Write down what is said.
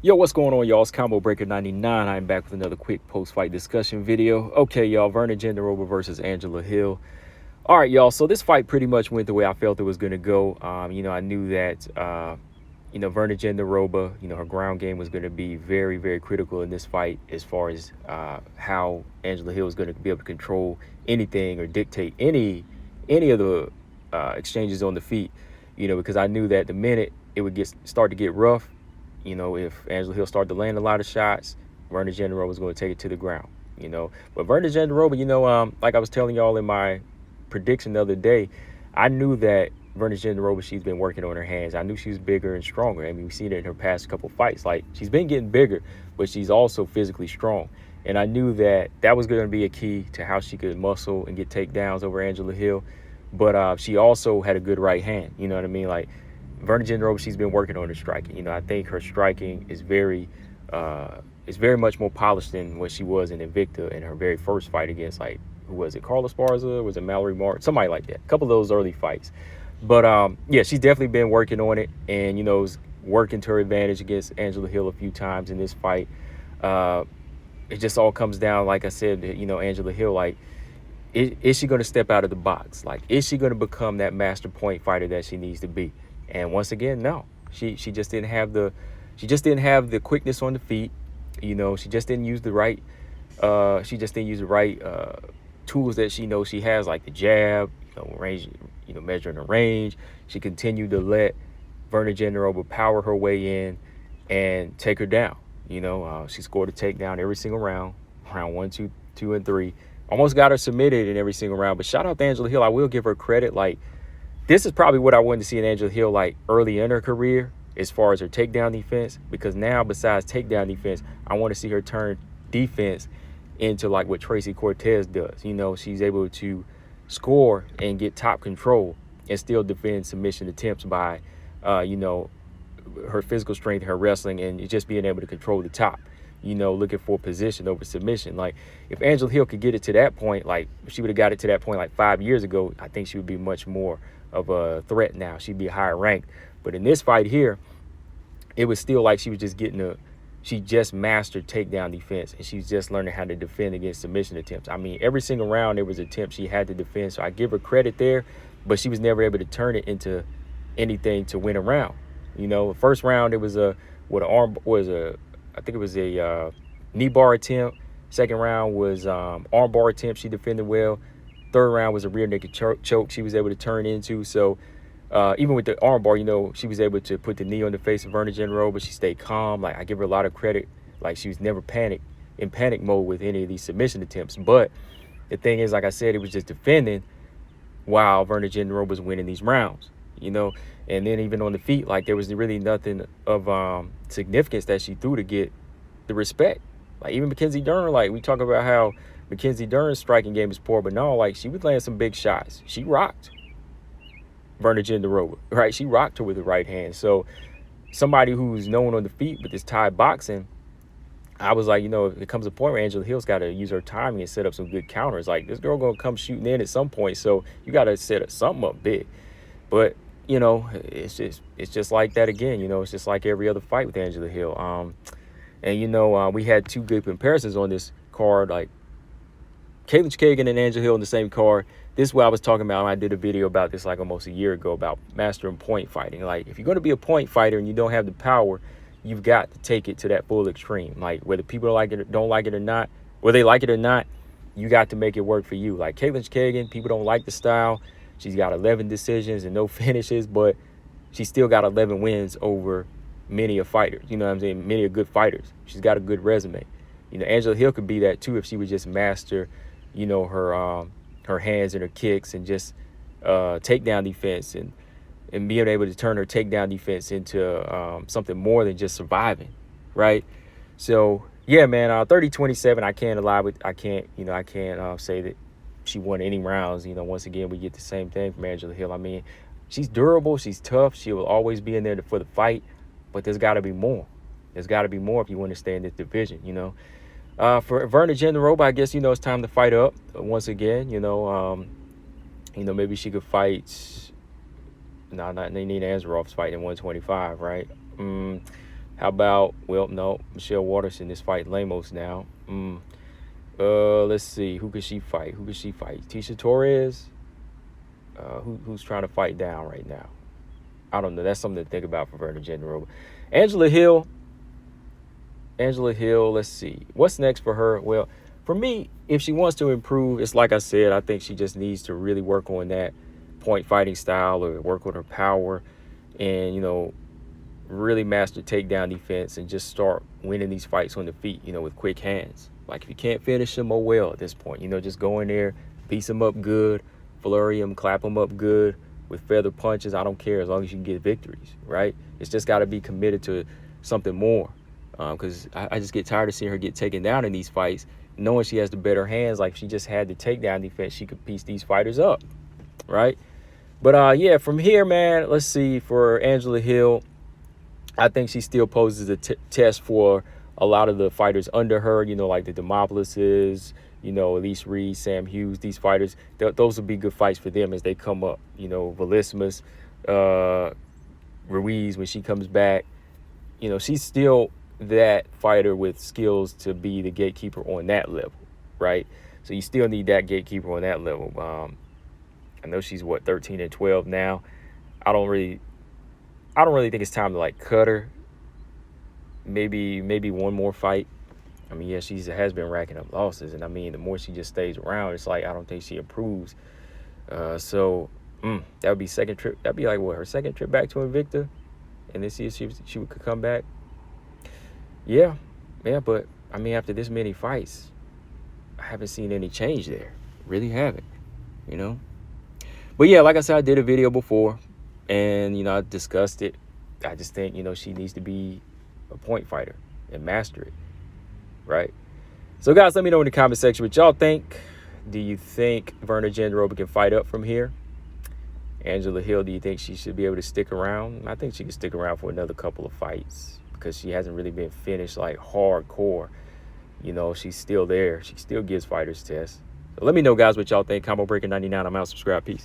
Yo, what's going on, y'all? It's Combo Breaker 99. I'm back with another quick post-fight discussion video. Okay, y'all, Virna Jandiroba versus Angela Hill. All right, y'all, so this fight pretty much went the way I felt it was going to go. I knew that, Virna Jandiroba, her ground game was going to be very, very critical in this fight as far as how Angela Hill is going to be able to control anything or dictate any of the exchanges on the feet, because I knew that the minute it would start to get rough, if Angela Hill started to land a lot of shots, Virna Jandiroba was going to take it to the ground, But Virna Jandiroba, like I was telling y'all in my prediction the other day, I knew that Virna Jandiroba, she's been working on her hands. I knew she was bigger and stronger. I mean, we've seen it in her past couple fights. Like, she's been getting bigger, but she's also physically strong. And I knew that that was going to be a key to how she could muscle and get takedowns over Angela Hill. But she also had a good right hand. You know what I mean? Like, Virna Jandiroba, she's been working on her striking. I think her striking is very much more polished than what she was in Invicta in her very first fight against, like, who was it? Carla Esparza? Was it Mallory Martin? Somebody like that. A couple of those early fights. But yeah, she's definitely been working on it, and was working to her advantage against Angela Hill a few times in this fight. It just all comes down, like I said, Angela Hill, like, is she going to step out of the box? Like, is she going to become that master point fighter that she needs to be? And once again, no. She just didn't have the quickness on the feet. She just didn't use the right tools that she knows she has, like the jab, range, measuring the range. She continued to let Virna Jandiroba power her way in and take her down. She scored a takedown every single round 1, 2, and 3. Almost got her submitted in every single round. But shout out to Angela Hill. I will give her credit. Like, this is probably what I wanted to see in Angela Hill, like, early in her career as far as her takedown defense. Because now, besides takedown defense, I want to see her turn defense into, like, what Tracy Cortez does. She's able to score and get top control and still defend submission attempts by, her physical strength, her wrestling, and just being able to control the top. Looking for position over submission. Like, if Angela Hill could get it to that point, like, if she would have got it to that point like 5 years ago, I think she would be much more of a threat now. She'd be higher ranked. But in this fight here, it was still like she was just she just mastered takedown defense, and she's just learning how to defend against submission attempts. I mean, every single round there was attempts she had to defend, so I give her credit there, but she was never able to turn it into anything to win a round. The first round it was I think it was a knee bar attempt. Second round was arm bar attempt. She defended well. Third round was a rear naked choke she was able to turn into. So even with the arm bar, she was able to put the knee on the face of Virna Jandiroba, but she stayed calm. Like, I give her a lot of credit. Like, she was never in panic mode with any of these submission attempts. But the thing is, like I said, it was just defending while Virna Jandiroba was winning these rounds. And then even on the feet, like, there was really nothing of significance that she threw to get the respect. Like, even Mackenzie Dern, like, we talk about how Mackenzie Dern's striking game is poor, but no, like, she was laying some big shots. She rocked Virna Jandiroba, right? She rocked her with the right hand. So somebody who's known on the feet with this Thai boxing, I was like, it comes a point where Angela Hill's got to use her timing and set up some good counters. Like, this girl gonna come shooting in at some point, so you got to set something up big. But it's just like that again. It's just like every other fight with Angela Hill. We had two good comparisons on this card, like Katlyn Kagan and Angela Hill in the same card. This is what I was talking about. I did a video about this like almost a year ago about mastering point fighting. Like, if you're going to be a point fighter and you don't have the power, you've got to take it to that full extreme. Like, whether people don't like it or not, whether they like it or not, you got to make it work for you. Like, Katlyn Kagan, people don't like the style. She's got 11 decisions and no finishes, but she's still got 11 wins over many a fighter. You know what I'm saying? Many a good fighters. She's got a good resume. Angela Hill could be that too if she would just master, her hands and her kicks and just takedown defense and being able to turn her takedown defense into something more than just surviving, right? So yeah, man, 30-27. I can't say that she won any rounds. Once again, we get the same thing from Angela Hill. I mean, she's durable, she's tough, she will always be in there for the fight, but there's got to be more. There's got to be more if you want to stay in this division. For Virna Jandiroba, I guess it's time to fight up once again. Maybe she could fight. Not Nina Ansaroff's fighting 125, right? How about, well, no, Michelle Waterson is fighting Lemos now. Let's see. Who could she fight? Tisha Torres? Who's trying to fight down right now? I don't know. That's something to think about for Virna Jandiroba. Angela Hill. Let's see. What's next for her? Well, for me, if she wants to improve, it's like I said, I think she just needs to really work on that point fighting style, or work on her power, and, really master takedown defense and just start winning these fights on the feet, with quick hands. Like, if you can't finish them, oh well at this point. Just go in there, piece them up good, flurry them, clap them up good with feather punches. I don't care, as long as you can get victories, right? It's just got to be committed to something more, because I just get tired of seeing her get taken down in these fights, knowing she has the better hands. Like, if she just had the takedown defense, she could piece these fighters up, right? But yeah, from here, man, let's see. For Angela Hill, I think she still poses a test for a lot of the fighters under her, like the Demopolises, Elise Reed, Sam Hughes. These fighters, those will be good fights for them as they come up. Velismus, Ruiz, when she comes back, she's still that fighter with skills to be the gatekeeper on that level, right? So you still need that gatekeeper on that level. I know she's 13-12 now. I don't really think it's time to like cut her. Maybe one more fight. I mean, yeah, she has been racking up losses, and I mean, the more she just stays around, it's like I don't think she improves. So that would be second trip. That'd be like what, her second trip back to Invicta, and then see if she could come back. Yeah, but I mean, after this many fights, I haven't seen any change there. Really haven't, But yeah, like I said, I did a video before, and I discussed it. I just think she needs to be a point fighter and master it, right? So guys, let me know in the comment section what y'all think. Do you think Virna Jandiroba can fight up from here? Angela Hill, do you think she should be able to stick around? I think she can stick around for another couple of fights, because she hasn't really been finished like hardcore. She's still there. She still gives fighters tests. So let me know, guys, what y'all think. Combo Breaker 99. I'm out. Subscribe. Peace.